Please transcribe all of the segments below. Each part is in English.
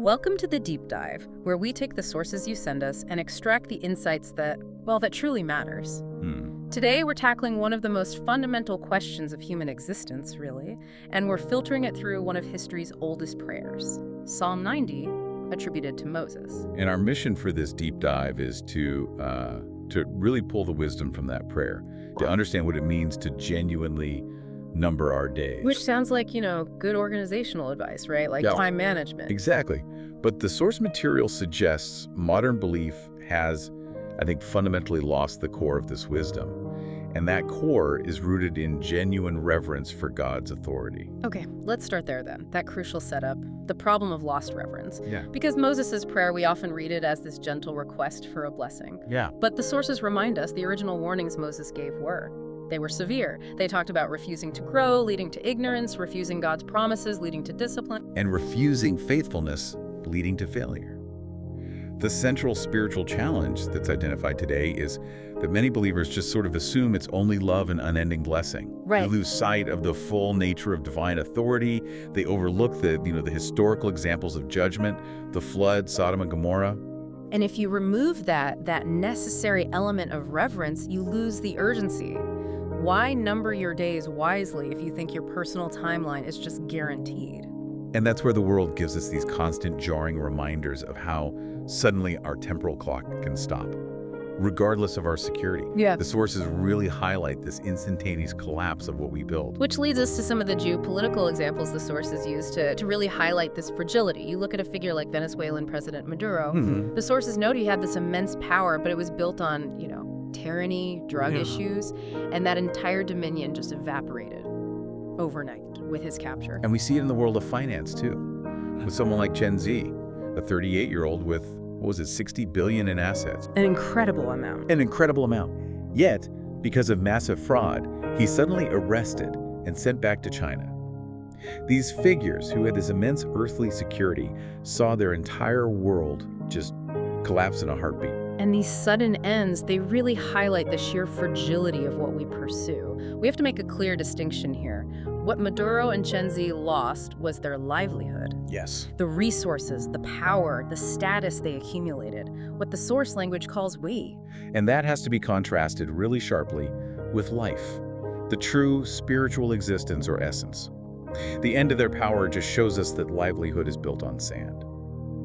Welcome to the Deep Dive, where we take the sources you send us and extract the insights that truly matters. Today, we're tackling one of the most fundamental questions of human existence, really, and we're filtering it through one of history's oldest prayers, Psalm 90, attributed to Moses. And our mission for this deep dive is to really pull the wisdom from that prayer, to understand what it means to genuinely number our days. Which sounds like, good organizational advice, right? Like time management. Exactly. But the source material suggests modern belief has, I think, fundamentally lost the core of this wisdom. And that core is rooted in genuine reverence for God's authority. Okay, let's start there then. That crucial setup, the problem of lost reverence. Yeah. Because Moses' prayer, we often read it as this gentle request for a blessing. Yeah. But the sources remind us the original warnings Moses gave they were severe. They talked about refusing to grow, leading to ignorance, refusing God's promises, leading to discipline, and refusing faithfulness, leading to failure. The central spiritual challenge that's identified today is that many believers just sort of assume it's only love and unending blessing. Right. They lose sight of the full nature of divine authority. They overlook the historical examples of judgment, the flood, Sodom and Gomorrah. And if you remove that necessary element of reverence, you lose the urgency. Why number your days wisely if you think your personal timeline is just guaranteed? And that's where the world gives us these constant jarring reminders of how suddenly our temporal clock can stop, regardless of our security. Yeah. The sources really highlight this instantaneous collapse of what we build. Which leads us to some of the geopolitical examples the sources use to really highlight this fragility. You look at a figure like Venezuelan President Maduro. The sources note he had this immense power, but it was built on, tyranny, drug issues, and that entire dominion just evaporated overnight with his capture. And we see it in the world of finance, too, with someone like Gen Z, a 38-year-old with, 60 billion in assets. An incredible amount. An incredible amount. Yet, because of massive fraud, he's suddenly arrested and sent back to China. These figures, who had this immense earthly security, saw their entire world just collapse in a heartbeat. And these sudden ends, they really highlight the sheer fragility of what we pursue. We have to make a clear distinction here. What Maduro and Gen Z lost was their livelihood. Yes. The resources, the power, the status they accumulated, what the source language calls we. And that has to be contrasted really sharply with life, the true spiritual existence or essence. The end of their power just shows us that livelihood is built on sand.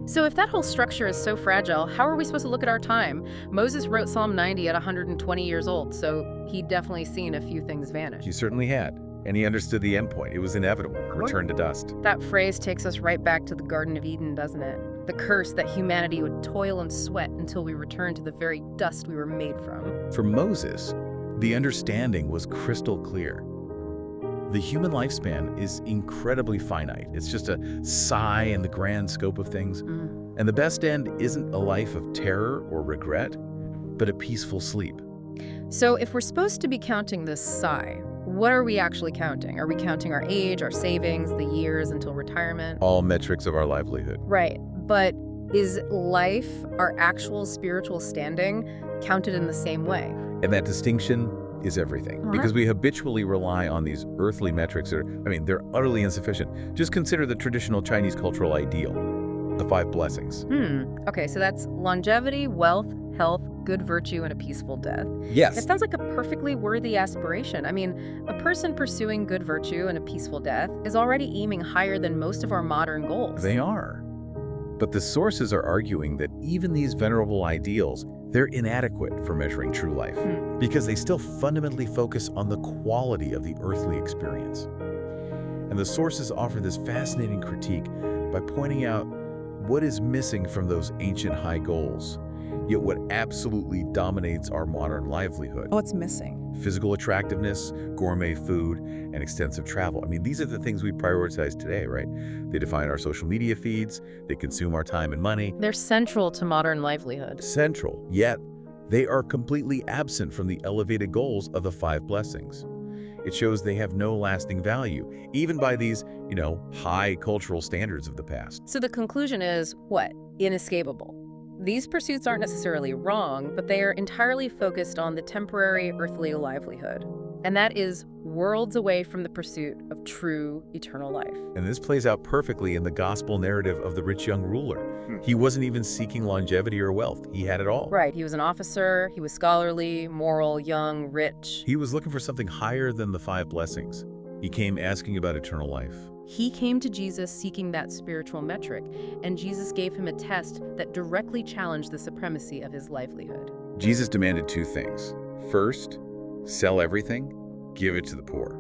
So if that whole structure is so fragile, how are we supposed to look at our time? Moses wrote Psalm 90 at 120 years old, so he'd definitely seen a few things vanish. He certainly had. And he understood the end point. It was inevitable. Return to dust. That phrase takes us right back to the Garden of Eden, doesn't it? The curse that humanity would toil and sweat until we return to the very dust we were made from. For Moses, the understanding was crystal clear. The human lifespan is incredibly finite. It's just a sigh in the grand scope of things. And the best end isn't a life of terror or regret, but a peaceful sleep. So if we're supposed to be counting this sigh, what are we actually counting? Are we counting our age, our savings, the years until retirement? All metrics of our livelihood. Right. But is life, our actual spiritual standing, counted in the same way? And that distinction is everything. Because we habitually rely on these earthly metrics they're utterly insufficient. Just consider the traditional Chinese cultural ideal, the 5 blessings. Okay, so that's longevity, wealth, health, good virtue, and a peaceful death. Yes. It sounds like a perfectly worthy aspiration. A person pursuing good virtue and a peaceful death is already aiming higher than most of our modern goals. They are. But the sources are arguing that even these venerable ideals, they're inadequate for measuring true life because they still fundamentally focus on the quality of the earthly experience. And the sources offer this fascinating critique by pointing out what is missing from those ancient high goals, yet what absolutely dominates our modern livelihood. What's missing? Physical attractiveness, gourmet food, and extensive travel. These are the things we prioritize today, right? They define our social media feeds, they consume our time and money. They're central to modern livelihood. Central, yet they are completely absent from the elevated goals of the 5 blessings. It shows they have no lasting value, even by these, high cultural standards of the past. So the conclusion is, what? Inescapable. These pursuits aren't necessarily wrong, but they are entirely focused on the temporary earthly livelihood. And that is worlds away from the pursuit of true eternal life. And this plays out perfectly in the gospel narrative of the rich young ruler. He wasn't even seeking longevity or wealth. He had it all. Right. He was an officer. He was scholarly, moral, young, rich. He was looking for something higher than the 5 blessings. He came asking about eternal life. He came to Jesus seeking that spiritual metric, and Jesus gave him a test that directly challenged the supremacy of his livelihood. Jesus demanded 2 things. First, sell everything, give it to the poor,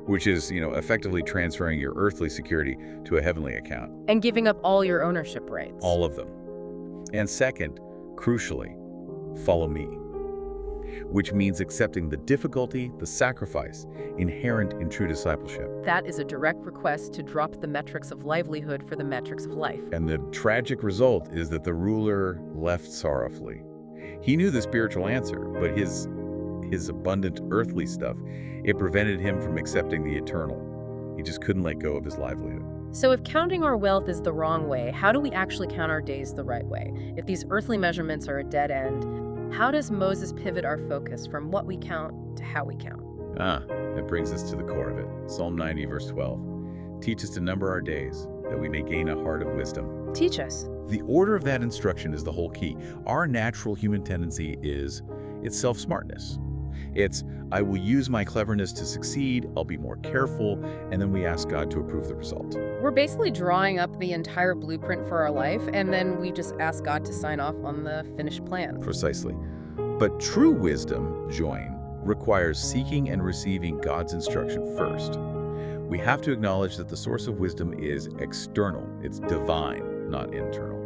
which is, effectively transferring your earthly security to a heavenly account. And giving up all your ownership rights. All of them. And second, crucially, follow me, which means accepting the difficulty, the sacrifice inherent in true discipleship. That is a direct request to drop the metrics of livelihood for the metrics of life. And the tragic result is that the ruler left sorrowfully. He knew the spiritual answer, but his abundant earthly stuff, it prevented him from accepting the eternal. He just couldn't let go of his livelihood. So if counting our wealth is the wrong way, how do we actually count our days the right way? If these earthly measurements are a dead end, how does Moses pivot our focus from what we count to how we count? That brings us to the core of it. Psalm 90, verse 12. Teach us to number our days, that we may gain a heart of wisdom. Teach us. The order of that instruction is the whole key. Our natural human tendency is self-smartness. It's, I will use my cleverness to succeed, I'll be more careful, and then we ask God to approve the result. We're basically drawing up the entire blueprint for our life, and then we just ask God to sign off on the finished plan. Precisely. But true wisdom, requires seeking and receiving God's instruction first. We have to acknowledge that the source of wisdom is external. It's divine, not internal.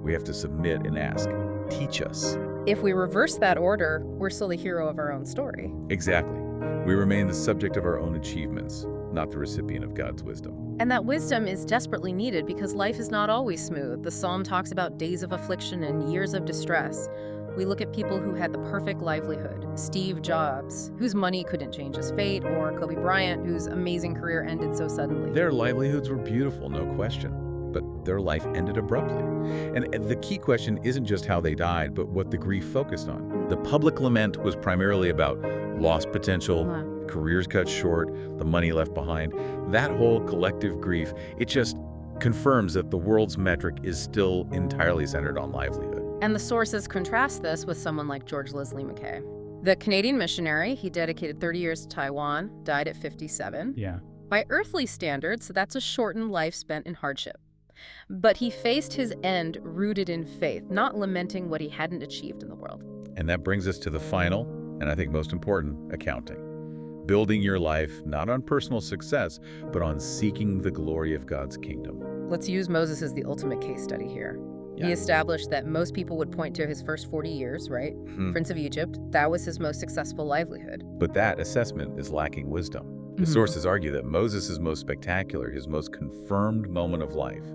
We have to submit and ask, teach us. If we reverse that order, we're still the hero of our own story. Exactly. We remain the subject of our own achievements, not the recipient of God's wisdom. And that wisdom is desperately needed because life is not always smooth. The psalm talks about days of affliction and years of distress. We look at people who had the perfect livelihood. Steve Jobs, whose money couldn't change his fate, or Kobe Bryant, whose amazing career ended so suddenly. Their livelihoods were beautiful, no question, but their life ended abruptly. And the key question isn't just how they died, but what the grief focused on. The public lament was primarily about lost potential, careers cut short, the money left behind. That whole collective grief, it just confirms that the world's metric is still entirely centered on livelihood. And the sources contrast this with someone like George Leslie Mackay. The Canadian missionary, he dedicated 30 years to Taiwan, died at 57. Yeah. By earthly standards, that's a shortened life spent in hardship. But he faced his end rooted in faith, not lamenting what he hadn't achieved in the world. And that brings us to the final, and I think most important, accounting. Building your life not on personal success, but on seeking the glory of God's kingdom. Let's use Moses as the ultimate case study here. Yeah. He established that most people would point to his first 40 years, right? Prince of Egypt, that was his most successful livelihood. But that assessment is lacking wisdom. The sources argue that Moses' most spectacular, his most confirmed moment of life,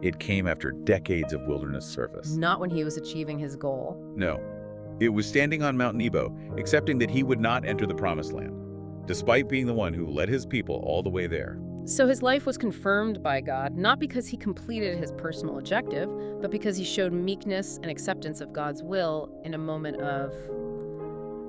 it came after decades of wilderness service. Not when he was achieving his goal. No. It was standing on Mount Nebo, accepting that he would not enter the promised land, despite being the one who led his people all the way there. So his life was confirmed by God, not because he completed his personal objective, but because he showed meekness and acceptance of God's will in a moment of,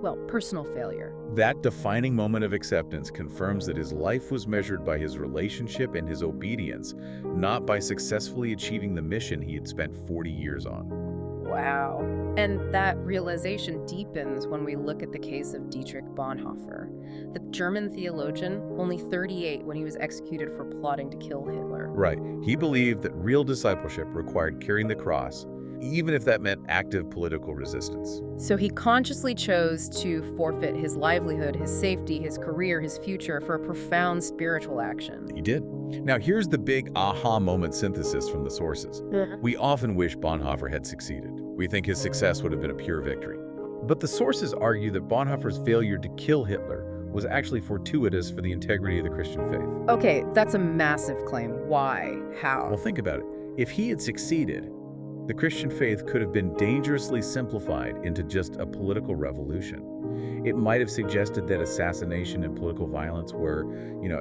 well, personal failure. That defining moment of acceptance confirms that his life was measured by his relationship and his obedience, not by successfully achieving the mission he had spent 40 years on. Wow. And that realization deepens when we look at the case of Dietrich Bonhoeffer, the German theologian, only 38 when he was executed for plotting to kill Hitler. Right. He believed that real discipleship required carrying the cross, even if that meant active political resistance. So he consciously chose to forfeit his livelihood, his safety, his career, his future for a profound spiritual action. He did. Now here's the big aha moment synthesis from the sources. We often wish Bonhoeffer had succeeded. We think his success would have been a pure victory. But the sources argue that Bonhoeffer's failure to kill Hitler was actually fortuitous for the integrity of the Christian faith. Okay, that's a massive claim. Why? How? Well, think about it. If he had succeeded, the Christian faith could have been dangerously simplified into just a political revolution. It might have suggested that assassination and political violence were,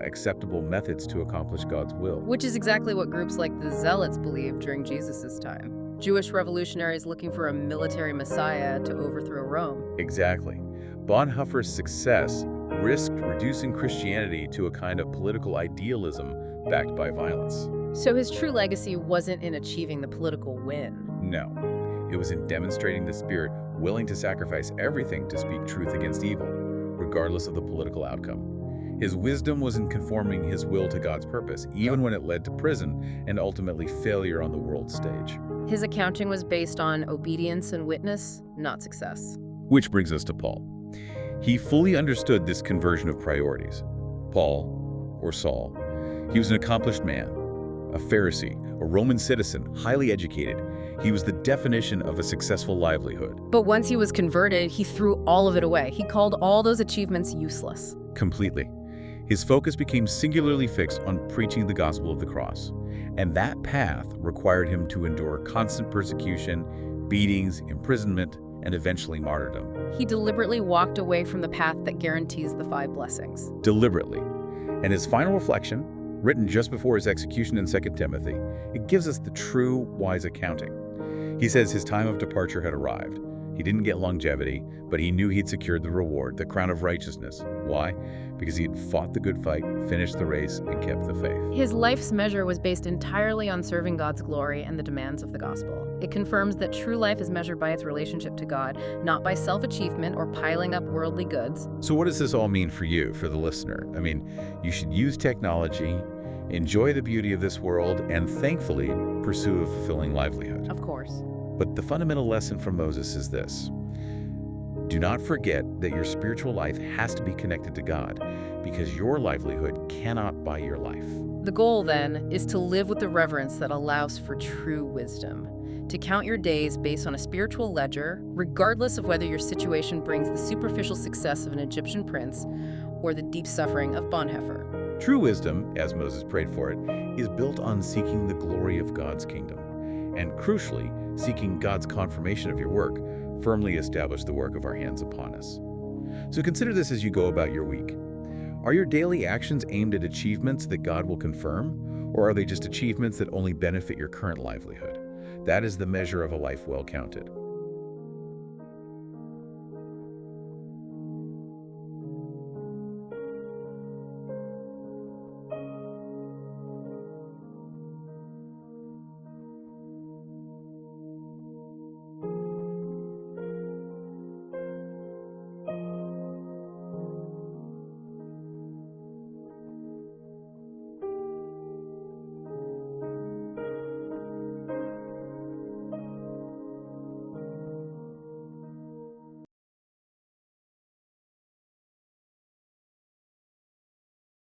acceptable methods to accomplish God's will. Which is exactly what groups like the Zealots believed during Jesus' time. Jewish revolutionaries looking for a military messiah to overthrow Rome. Exactly. Bonhoeffer's success risked reducing Christianity to a kind of political idealism backed by violence. So his true legacy wasn't in achieving the political win. No, it was in demonstrating the spirit willing to sacrifice everything to speak truth against evil, regardless of the political outcome. His wisdom was in conforming his will to God's purpose, even when it led to prison and ultimately failure on the world stage. His accounting was based on obedience and witness, not success. Which brings us to Paul. He fully understood this conversion of priorities. Paul, or Saul, he was an accomplished man, a Pharisee, a Roman citizen, highly educated. He was the definition of a successful livelihood. But once he was converted, he threw all of it away. He called all those achievements useless. Completely. His focus became singularly fixed on preaching the gospel of the cross. And that path required him to endure constant persecution, beatings, imprisonment, and eventually martyrdom. He deliberately walked away from the path that guarantees the 5 blessings. Deliberately. And his final reflection, written just before his execution in 2 Timothy, it gives us the true, wise accounting. He says his time of departure had arrived. He didn't get longevity, but he knew he'd secured the reward, the crown of righteousness. Why? Because he had fought the good fight, finished the race, and kept the faith. His life's measure was based entirely on serving God's glory and the demands of the gospel. It confirms that true life is measured by its relationship to God, not by self-achievement or piling up worldly goods. So what does this all mean for you, for the listener? I mean, you should use technology, enjoy the beauty of this world, and thankfully pursue a fulfilling livelihood. Of course. But the fundamental lesson from Moses is this. Do not forget that your spiritual life has to be connected to God, because your livelihood cannot buy your life. The goal, then, is to live with the reverence that allows for true wisdom, to count your days based on a spiritual ledger, regardless of whether your situation brings the superficial success of an Egyptian prince or the deep suffering of Bonhoeffer. True wisdom, as Moses prayed for it, is built on seeking the glory of God's kingdom, and crucially, seeking God's confirmation of your work, firmly establish the work of our hands upon us. So consider this as you go about your week. Are your daily actions aimed at achievements that God will confirm, or are they just achievements that only benefit your current livelihood? That is the measure of a life well counted.